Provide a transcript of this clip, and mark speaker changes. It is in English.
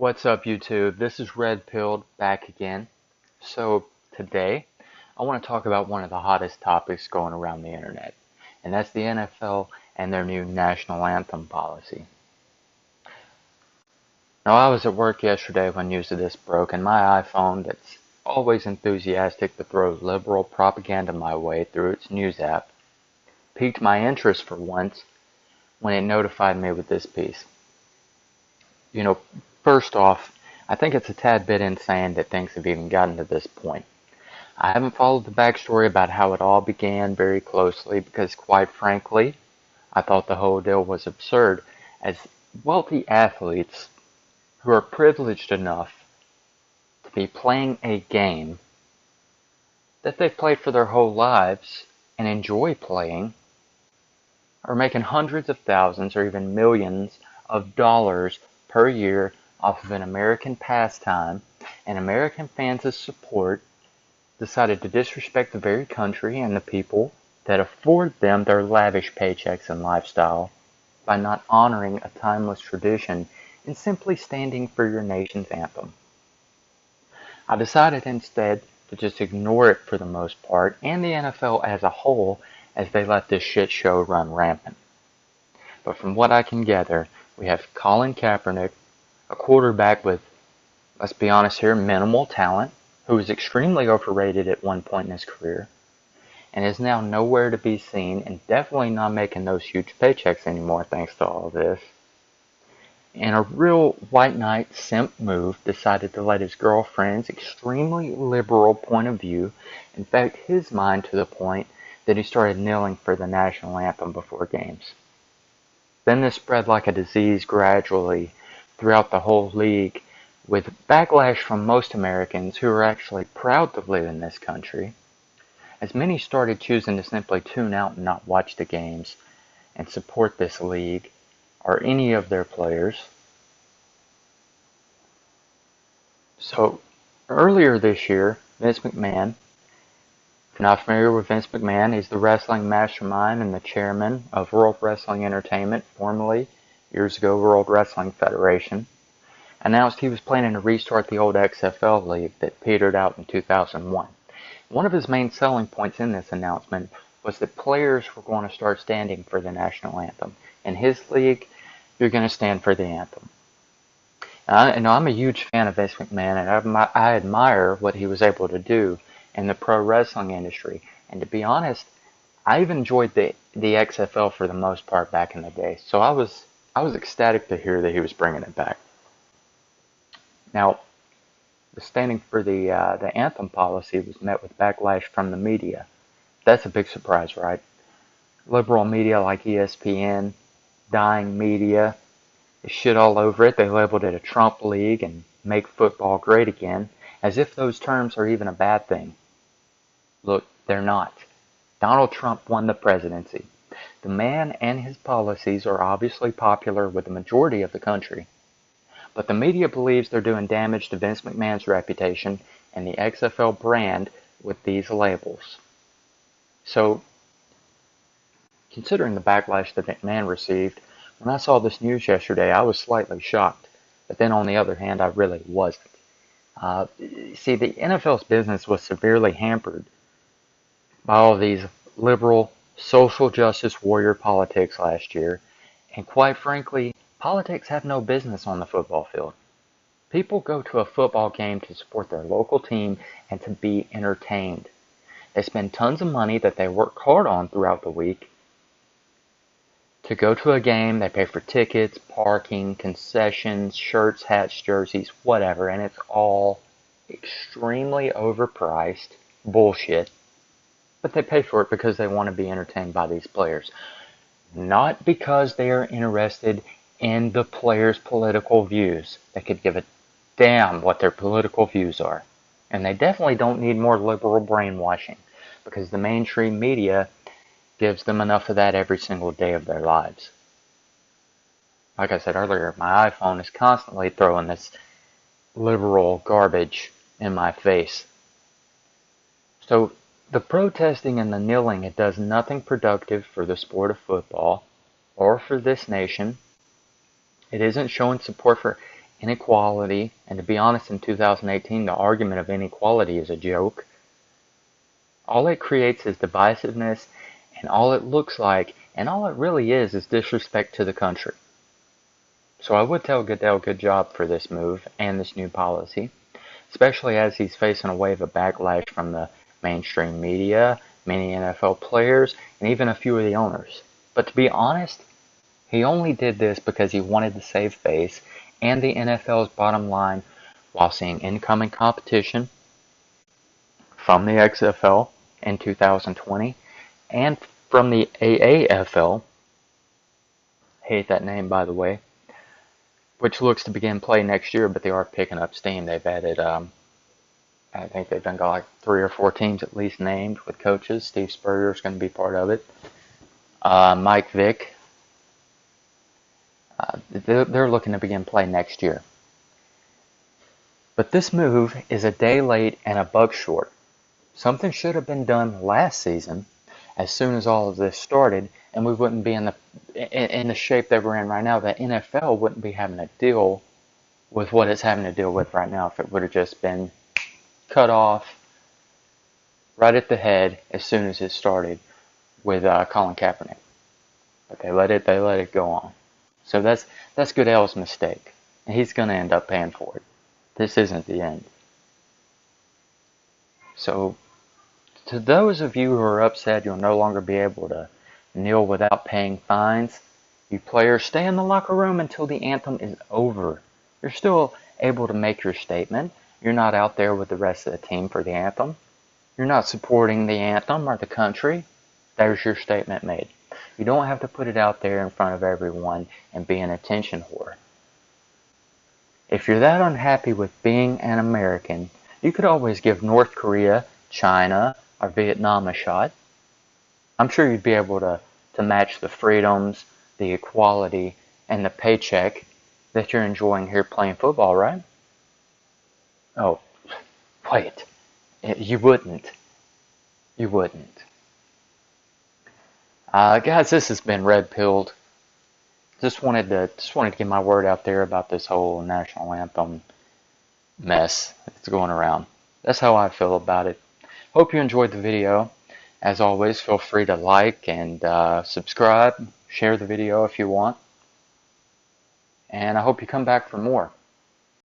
Speaker 1: What's up, YouTube? This is Red Pilled back again. So today I want to talk about one of the hottest topics going around the internet, and that's the NFL and their new National Anthem policy. Now, I was at work yesterday when news of this broke, and my iPhone, that's always enthusiastic to throw liberal propaganda my way through its news app, piqued my interest for once when it notified me with this piece. You know, first off, I think it's a tad bit insane that things have even gotten to this point. I haven't followed the backstory about how it all began very closely because, quite frankly, I thought the whole deal was absurd, as wealthy athletes who are privileged enough to be playing a game that they've played for their whole lives and enjoy playing are making hundreds of thousands or even millions of dollars per year off of an American pastime, and American fans of support decided to disrespect the very country and the people that afford them their lavish paychecks and lifestyle by not honoring a timeless tradition and simply standing for your nation's anthem. I decided instead to just ignore it for the most part, and the NFL as a whole, as they let this shit show run rampant. But from what I can gather, we have Colin Kaepernick, a quarterback with, let's be honest here, minimal talent, who was extremely overrated at one point in his career, and is now nowhere to be seen, and definitely not making those huge paychecks anymore thanks to all this. And a real white knight simp move decided to let his girlfriend's extremely liberal point of view infect his mind to the point that he started kneeling for the national anthem before games. Then this spread like a disease gradually throughout the whole league, with backlash from most Americans who are actually proud to live in this country, as many started choosing to simply tune out and not watch the games and support this league or any of their players. So earlier this year, Vince McMahon, if you're not familiar with Vince McMahon, he's the wrestling mastermind and the chairman of World Wrestling Entertainment, formerly, years ago, World Wrestling Federation, announced he was planning to restart the old XFL league that petered out in 2001. One of his main selling points in this announcement was that players were going to start standing for the national anthem. In his league, you're going to stand for the anthem. I'm a huge fan of Vince McMahon, and I admire what he was able to do in the pro wrestling industry. And to be honest, I've enjoyed the XFL for the most part back in the day. So I was ecstatic to hear that he was bringing it back. Now, the standing for the anthem policy was met with backlash from the media. That's a big surprise, right? Liberal media like ESPN, dying media, they shit all over it. They labeled it a Trump league and make football great again, as if those terms are even a bad thing. Look, they're not. Donald Trump won the presidency. The man and his policies are obviously popular with the majority of the country. But the media believes they're doing damage to Vince McMahon's reputation and the XFL brand with these labels. So, considering the backlash that McMahon received, when I saw this news yesterday, I was slightly shocked. But then on the other hand, I really wasn't. See, the NFL's business was severely hampered by all these liberal, social justice warrior politics last year. And quite frankly, politics have no business on the football field. People go to a football game to support their local team and to be entertained. They spend tons of money that they work hard on throughout the week to go to a game. They pay for tickets, parking, concessions, shirts, hats, jerseys, whatever, and it's all extremely overpriced bullshit. But they pay for it because they want to be entertained by these players. Not because they are interested in the players' political views. They could give a damn what their political views are. And they definitely don't need more liberal brainwashing, because the mainstream media gives them enough of that every single day of their lives. Like I said earlier, my iPhone is constantly throwing this liberal garbage in my face. So the protesting and the kneeling, it does nothing productive for the sport of football or for this nation. It isn't showing support for inequality, and to be honest, in 2018, the argument of inequality is a joke. All it creates is divisiveness, and all it looks like, and all it really is disrespect to the country. So I would tell Goodell good job for this move and this new policy, especially as he's facing a wave of backlash from the mainstream media, many NFL players, and even a few of the owners. But to be honest, he only did this because he wanted to save face and the NFL's bottom line while seeing incoming competition from the XFL in 2020 and from the AAFL, hate that name by the way, which looks to begin play next year, but they are picking up steam. They've added, I think they've got like 3 or 4 teams at least named with coaches. Steve Spurrier is going to be part of it. Mike Vick. They're looking to begin play next year. But this move is a day late and a buck short. Something should have been done last season as soon as all of this started, and we wouldn't be in the shape that we're in right now. The NFL wouldn't be having to deal with what it's having to deal with right now if it would have just been cut off right at the head as soon as it started with Colin Kaepernick. But they let it go on. So that's Goodell's mistake, and he's going to end up paying for it. This isn't the end. So, to those of you who are upset you'll no longer be able to kneel without paying fines, you players stay in the locker room until the anthem is over. You're still able to make your statement. You're not out there with the rest of the team for the anthem. You're not supporting the anthem or the country. There's your statement made. You don't have to put it out there in front of everyone and be an attention whore. If you're that unhappy with being an American, you could always give North Korea, China, or Vietnam a shot. I'm sure you'd be able to match the freedoms, the equality, and the paycheck that you're enjoying here playing football, right? Oh, wait. You wouldn't. You wouldn't. Guys, this has been Red Pilled. Just wanted to get my word out there about this whole National Anthem mess that's going around. That's how I feel about it. Hope you enjoyed the video. As always, feel free to like and subscribe. Share the video if you want. And I hope you come back for more.